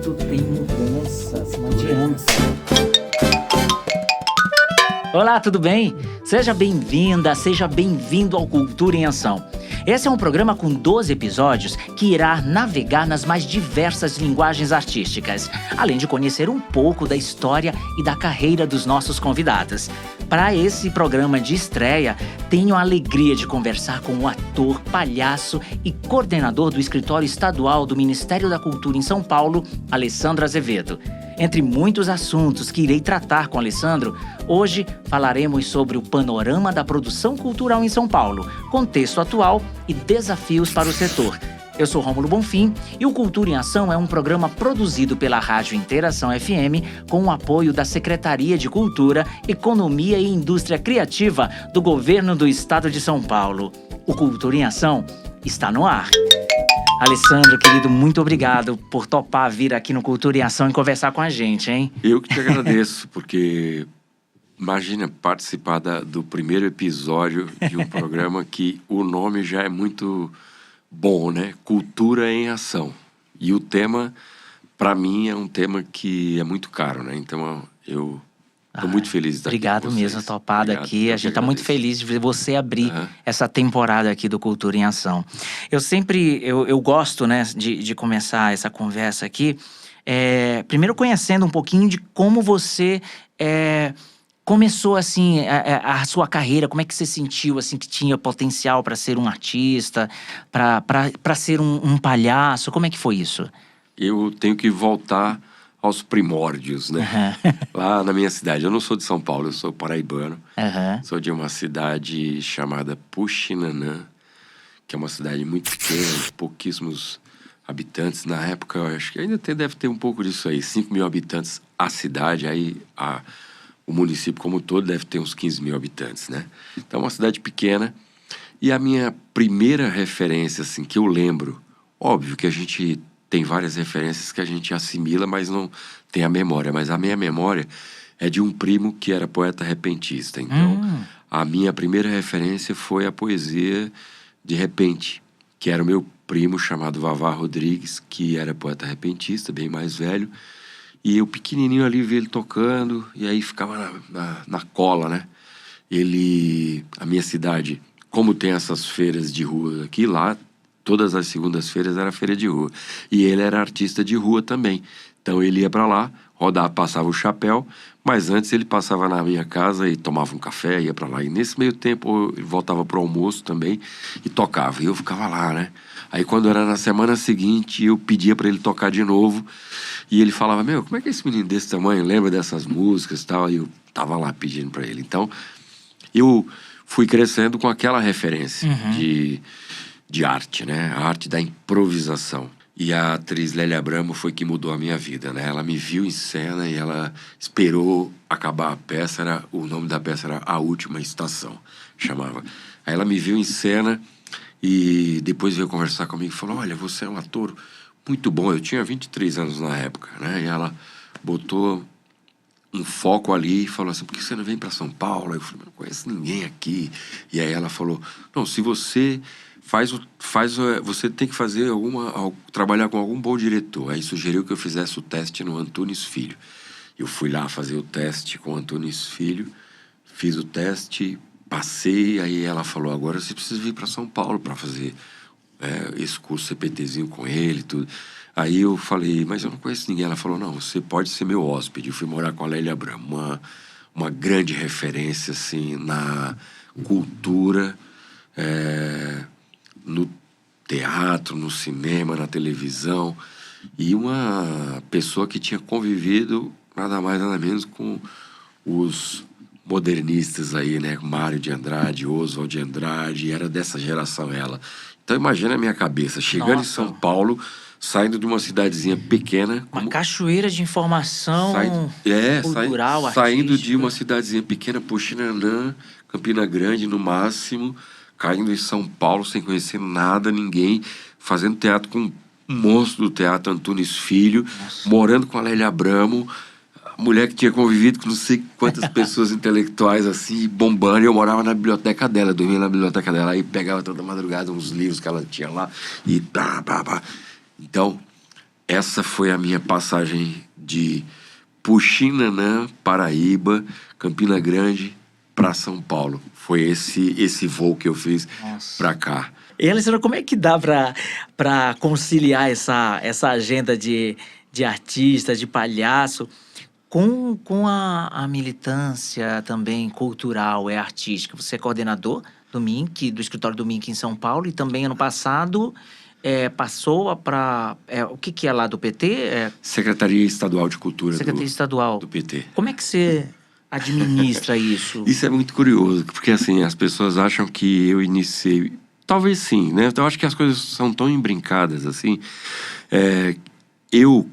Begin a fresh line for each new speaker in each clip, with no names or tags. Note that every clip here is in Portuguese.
Muito tem mudanças, não adianta. Olá, tudo bem? Seja bem-vinda, seja bem-vindo ao Cultura em Ação. Esse é um programa com 12 episódios que irá navegar nas mais diversas linguagens artísticas, além de conhecer um pouco da história e da carreira dos nossos convidados. Para esse programa de estreia, tenho a alegria de conversar com o ator, palhaço e coordenador do Escritório Estadual do Ministério da Cultura em São Paulo, Alessandro Azevedo. Entre muitos assuntos que irei tratar com Alessandro, hoje falaremos sobre o panorama da produção cultural em São Paulo, contexto atual e desafios para o setor. Eu sou Rômulo Bonfim e o Cultura em Ação é um programa produzido pela Rádio Interação FM com o apoio da Secretaria de Cultura, Economia e Indústria Criativa do Governo do Estado de São Paulo. O Cultura em Ação está no ar. Alessandro, querido, muito obrigado por topar vir aqui no Cultura em Ação e conversar com a gente, hein?
Eu que te agradeço, porque imagina participar do primeiro episódio de um programa que o nome já é muito bom, né? Cultura em Ação. E o tema, para mim, é um tema que é muito caro, né? Então, eu estou muito feliz de estar
obrigado
aqui com vocês.
Mesmo, topado
Obrigado,
aqui. A gente está muito feliz de ver você abrir essa temporada aqui do Cultura em Ação. Eu gosto, né, de começar essa conversa aqui, primeiro conhecendo um pouquinho de como você começou, assim, a sua carreira, como é que você sentiu, assim, que tinha potencial para ser um artista, para ser um palhaço, como é que foi isso?
Eu tenho que voltar aos primórdios, né? Lá na minha cidade. Eu não sou de São Paulo, eu sou paraibano. Sou de uma cidade chamada Puxinanã, que é uma cidade muito pequena, de pouquíssimos habitantes. Na época, eu acho que ainda deve ter um pouco disso aí. 5 mil habitantes a cidade, aí o município como um todo deve ter uns 15 mil habitantes, né? Então, é uma cidade pequena. E a minha primeira referência, assim, que eu lembro, óbvio que a gente tem várias referências que a gente assimila, mas não tem a memória. Mas a minha memória é de um primo que era poeta repentista. Então, a minha primeira referência foi a poesia de repente, que era o meu primo chamado Vavá Rodrigues, que era poeta repentista, bem mais velho. E eu pequenininho ali vi ele tocando, e aí ficava na cola, né? A minha cidade, como tem essas feiras de rua aqui, lá todas as segundas-feiras era feira de rua. E ele era artista de rua também. Então ele ia para lá, rodava, passava o chapéu, mas antes ele passava na minha casa e tomava um café, ia para lá. E nesse meio tempo ele voltava pro almoço também e tocava. E eu ficava lá, né? Aí quando era na semana seguinte, eu pedia para ele tocar de novo. E ele falava, meu, como é que esse menino desse tamanho lembra dessas músicas e tal? E eu tava lá pedindo para ele. Então eu fui crescendo com aquela referência de arte, né? A arte da improvisação. E a atriz Lélia Abramo foi que mudou a minha vida, né? Ela me viu em cena e ela esperou acabar a peça. O nome da peça era A Última Estação, chamava. Aí ela me viu em cena e depois veio conversar comigo e falou, olha, você é um ator muito bom. Eu tinha 23 anos na época, né? E ela botou um foco ali e falou assim, por que você não vem para São Paulo? Eu falei, não conheço ninguém aqui. E aí ela falou, não, se você você tem que fazer trabalhar com algum bom diretor. Aí sugeriu que eu fizesse o teste no Antunes Filho. Eu fui lá fazer o teste com o Antunes Filho, fiz o teste, passei, aí ela falou, agora você precisa vir para São Paulo para fazer esse curso CPTzinho com ele e tudo. Aí eu falei, mas eu não conheço ninguém. Ela falou, não, você pode ser meu hóspede. Eu fui morar com a Lélia Abramo, uma grande referência, assim, na cultura, no teatro, no cinema, na televisão, e uma pessoa que tinha convivido nada mais nada menos com os modernistas aí, né? Mário de Andrade, Oswald de Andrade, era dessa geração ela. Então imagina a minha cabeça, chegando em São Paulo, saindo de uma cidadezinha pequena.
Uma cachoeira de informação cultural, artística.
Saindo de uma cidadezinha pequena, Puxinanã, Campina Grande no máximo, caindo em São Paulo sem conhecer nada, ninguém, fazendo teatro com um monstro do teatro, Antunes Filho, morando com a Lélia Abramo, mulher que tinha convivido com não sei quantas pessoas intelectuais assim, bombando, e eu morava na biblioteca dela, dormia na biblioteca dela, aí pegava toda madrugada uns livros que ela tinha lá, e pá. Então, essa foi a minha passagem de Puxinanã, Paraíba, Campina Grande, para São Paulo. Foi esse voo que eu fiz para cá.
E, Alessandro, como é que dá para conciliar essa agenda de artista, de palhaço, com a militância também cultural, artística? Você é coordenador do MINC, do escritório do MINC em São Paulo, e também ano passado passou para... o que é lá do PT?
Secretaria Estadual de Cultura
Estadual
do PT.
Como é que você administra isso?
Isso é muito curioso, porque assim, as pessoas acham que eu iniciei... Talvez sim, né? Eu acho que as coisas são tão embrincadas, assim.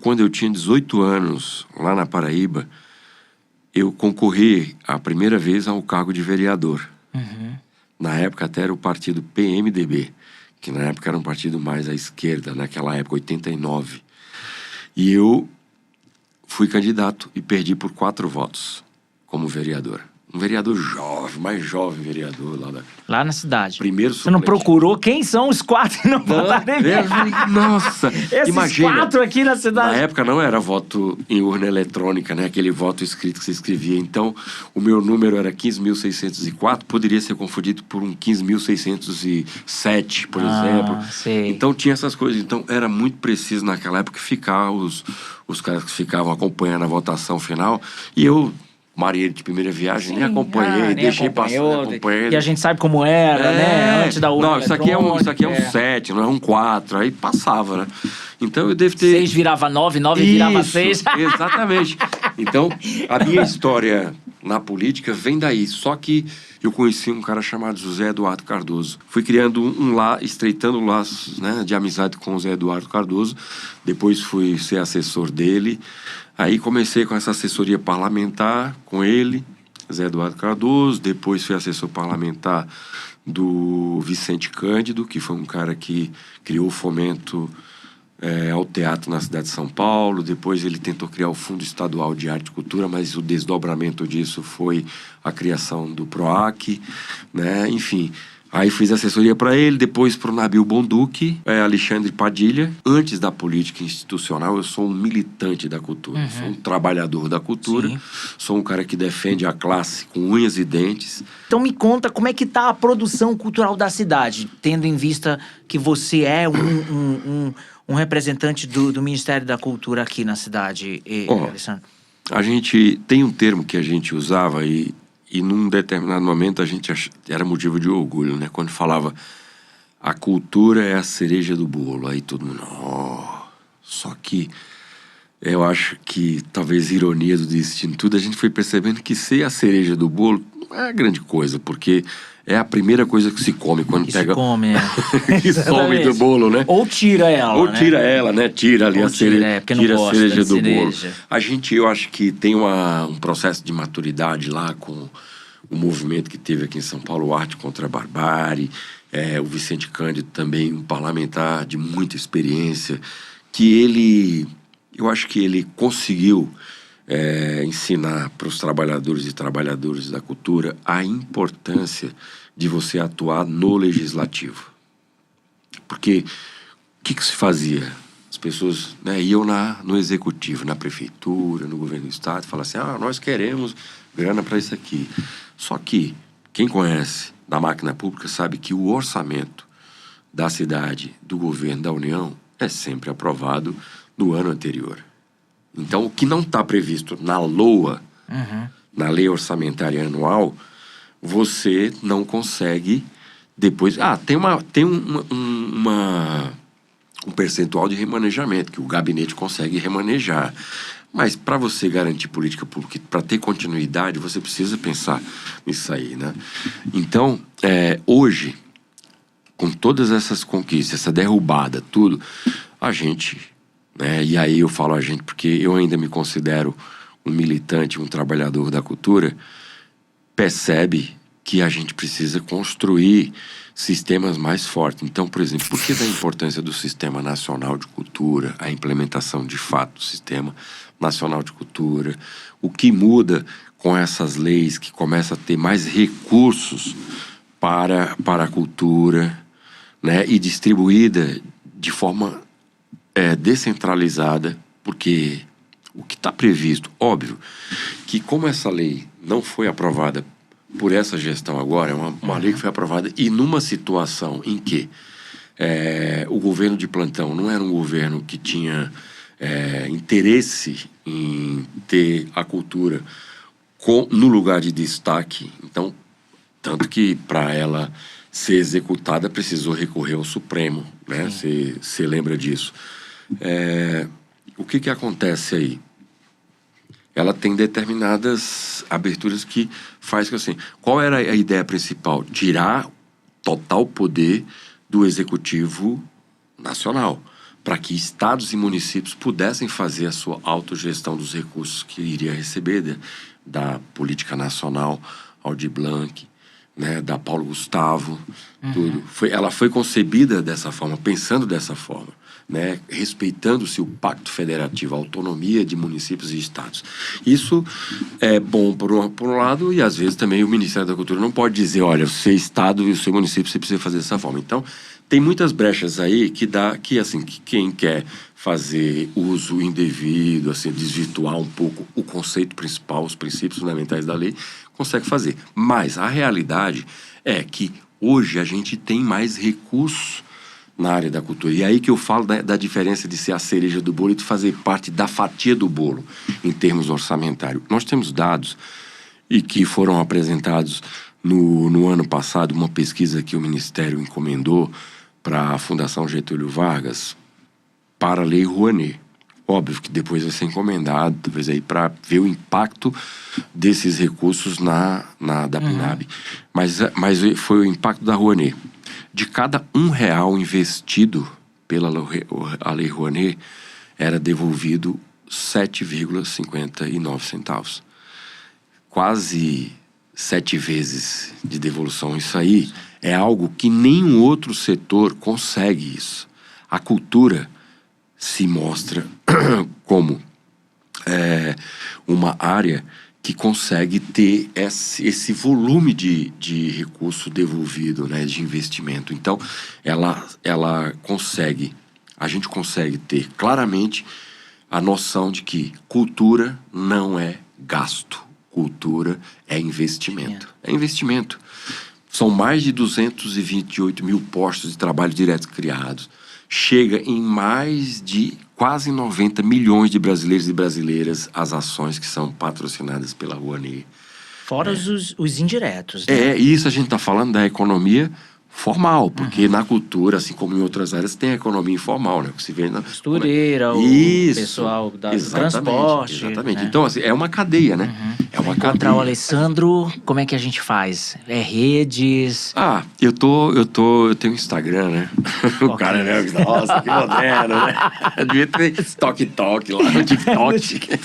Quando eu tinha 18 anos, lá na Paraíba, eu concorri a primeira vez ao cargo de vereador.
Uhum.
Na época até era o partido PMDB, que na época era um partido mais à esquerda, naquela época, 89. E eu fui candidato e perdi por 4 votos como vereador. Um vereador jovem, mais jovem vereador
lá na cidade.
Primeiro
suplente. Você não procurou quem são os 4 que não votaram em mim?
Nossa,
esses
imagina,
4 aqui na cidade.
Na época não era voto em urna eletrônica, né? Aquele voto escrito que você escrevia. Então, o meu número era 15.604, poderia ser confundido por um 15.607, por exemplo.
Sei.
Então, tinha essas coisas. Então, era muito preciso naquela época ficar os caras que ficavam acompanhando a votação final. E eu... Marinheiro de primeira viagem, nem acompanhei, deixei passar, acompanhei.
E a gente sabe como era, né? Antes da urna
Não, isso aqui é um 7, não é um 4, aí passava, né? Então eu devo ter...
6 virava 9, 9 virava 6.
Exatamente. Então, a minha história na política vem daí. Só que eu conheci um cara chamado José Eduardo Cardoso. Fui criando estreitando laços, né, de amizade com o José Eduardo Cardoso. Depois fui ser assessor dele. Aí comecei com essa assessoria parlamentar com ele, Zé Eduardo Cardoso. Depois fui assessor parlamentar do Vicente Cândido, que foi um cara que criou o fomento ao teatro na cidade de São Paulo. Depois ele tentou criar o Fundo Estadual de Arte e Cultura, mas o desdobramento disso foi a criação do PROAC, né? Enfim... Aí fiz assessoria para ele, depois para o Nabil Bonduque, Alexandre Padilha. Antes da política institucional, eu sou um militante da cultura, sou um trabalhador da cultura, sou um cara que defende a classe com unhas e dentes.
Então me conta como é que tá a produção cultural da cidade, tendo em vista que você é um representante do Ministério da Cultura aqui na cidade, Alessandro.
A gente tem um termo que a gente usava e num determinado momento a gente era motivo de orgulho, né? Quando falava a cultura é a cereja do bolo, aí todo mundo... Só que eu acho que talvez ironia do destino, tudo, a gente foi percebendo que ser a cereja do bolo não é grande coisa, porque é a primeira coisa que se come quando pega...
Se come,
que some do bolo, né?
Ou tira ela,
Ou tira ela, né? Tira ali a cereja, tira a cereja do bolo. Eu acho que tem um processo de maturidade lá com o movimento que teve aqui em São Paulo, Arte contra a Barbárie, o Vicente Cândido também, um parlamentar de muita experiência, que eu acho que ele conseguiu ensinar para os trabalhadores e trabalhadoras da cultura a importância de você atuar no legislativo. Porque o que se fazia? As pessoas, né, iam no executivo, na prefeitura, no governo do estado, e falavam assim, nós queremos grana para isso aqui. Só que quem conhece da máquina pública sabe que o orçamento da cidade, do governo, da União, é sempre aprovado no ano anterior. Então, o que não está previsto na LOA, na Lei Orçamentária Anual, você não consegue depois... tem um percentual de remanejamento, que o gabinete consegue remanejar. Mas para você garantir política pública, para ter continuidade, você precisa pensar nisso aí, né? Então, hoje, com todas essas conquistas, essa derrubada, tudo, a gente, né? E aí eu falo a gente porque eu ainda me considero um militante, um trabalhador da cultura, percebe que a gente precisa construir sistemas mais fortes. Então, por exemplo, por que da importância do Sistema Nacional de Cultura, a implementação de fato do Sistema Nacional de Cultura, o que muda com essas leis que começa a ter mais recursos para a cultura, né, e distribuída de forma descentralizada, porque o que está previsto, óbvio, que como essa lei não foi aprovada por essa gestão agora, é uma lei que foi aprovada e numa situação em que o governo de plantão não era um governo que tinha interesse em ter a cultura no lugar de destaque, então, tanto que para ela ser executada precisou recorrer ao Supremo, né? Você lembra disso. O que acontece aí? Ela tem determinadas aberturas que faz que assim... Qual era a ideia principal? Tirar total poder do Executivo Nacional, para que estados e municípios pudessem fazer a sua autogestão dos recursos que iria receber da política nacional, Aldir Blanc, né, da Paulo Gustavo, tudo. Ela foi concebida dessa forma, pensando dessa forma, né, respeitando-se o Pacto Federativo, a autonomia de municípios e estados. Isso é bom por um lado, e às vezes também o Ministério da Cultura não pode dizer, olha, o seu estado e o seu município você precisa fazer dessa forma. Então, tem muitas brechas aí que quem quer fazer uso indevido, assim, desvirtuar um pouco o conceito principal, os princípios fundamentais da lei, consegue fazer. Mas a realidade é que hoje a gente tem mais recursos na área da cultura. E é aí que eu falo da diferença de ser a cereja do bolo e de fazer parte da fatia do bolo, em termos orçamentários. Nós temos dados e que foram apresentados no ano passado, uma pesquisa que o Ministério encomendou para a Fundação Getúlio Vargas, para a Lei Rouanet. Óbvio que depois vai ser encomendado, talvez aí para ver o impacto desses recursos da PNAB. Mas foi o impacto da Rouanet. De cada R$1 investido pela Lei Rouanet, era devolvido 7,59 centavos. Quase 7 vezes de devolução. Isso aí é algo que nenhum outro setor consegue isso. A cultura se mostra como uma área que consegue ter esse volume de recurso devolvido, né, de investimento. Então, a gente consegue ter claramente a noção de que cultura não é gasto, cultura é investimento. É investimento. São mais de 228 mil postos de trabalho diretos criados. Chega em mais de quase 90 milhões de brasileiros e brasileiras as ações que são patrocinadas pela Rouanet.
Fora os indiretos, né?
Isso a gente está falando da economia formal, porque na cultura, assim como em outras áreas, tem a economia informal, né? Que se vê
costureira, o pessoal do transporte.
Exatamente. Né? Então, assim, é uma cadeia, né? É uma cadeia.
Encontrar o Alessandro, como é que a gente faz? Redes?
Eu tenho Instagram, né? O cara, né? Nossa, que moderno, né? Eu devia ter TikTok lá no TikTok.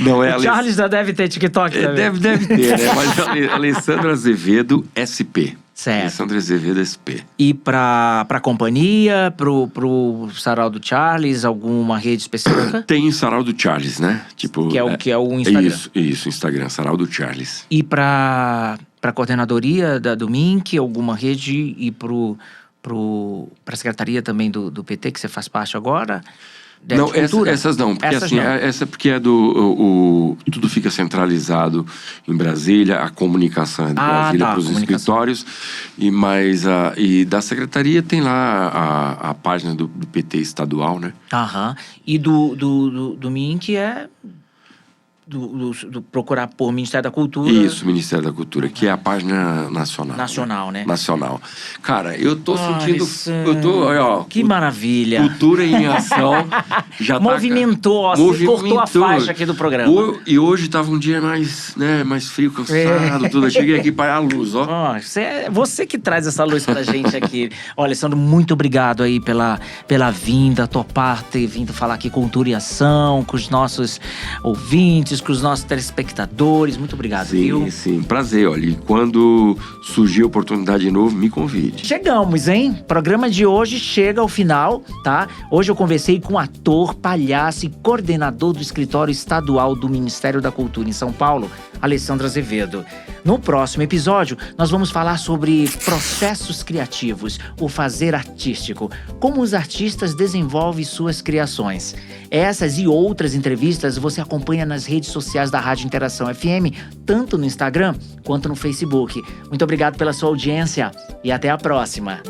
Não é
o Charles já deve ter TikTok também.
Deve ter, né? Mas Alessandro Azevedo SP.
Certo.
Alessandro Azevedo SP.
E pra companhia, pro Sarau do Charles, alguma rede específica?
Tem Sarau do Charles, né? Tipo,
que é o Instagram.
Isso, Instagram, Sarau do Charles.
E pra coordenadoria do MINC, alguma rede, e pra secretaria também do PT, que você faz parte agora?
Não, essas não, porque essa porque é tudo fica centralizado em Brasília, a comunicação é de Brasília para os escritórios, e da secretaria tem lá a página do PT estadual, né?
E do MINC é procurar por Ministério da Cultura.
Isso, Ministério da Cultura, que é a página nacional.
Nacional, né?
Nacional. Cara, eu tô sentindo...
que maravilha.
Cultura em ação. Já
movimentou, cortou a faixa aqui do programa.
E hoje tava um dia mais frio, cansado, tudo. Eu cheguei aqui para a luz,
Você que traz essa luz pra gente aqui. Olha, Alessandro, muito obrigado aí pela vinda, ter vindo falar aqui Cultura em Ação, com os nossos ouvintes, com os nossos telespectadores. Muito obrigado, viu?
Sim, prazer, olha. E quando surgir a oportunidade de novo, me convide.
Chegamos, hein? O programa de hoje chega ao final, tá? Hoje eu conversei com ator, palhaço e coordenador do Escritório Estadual do Ministério da Cultura em São Paulo, Alessandro Azevedo. No próximo episódio, nós vamos falar sobre processos criativos, o fazer artístico, como os artistas desenvolvem suas criações. Essas e outras entrevistas você acompanha nas redes sociais da Rádio Interação FM, tanto no Instagram quanto no Facebook. Muito obrigado pela sua audiência e até a próxima.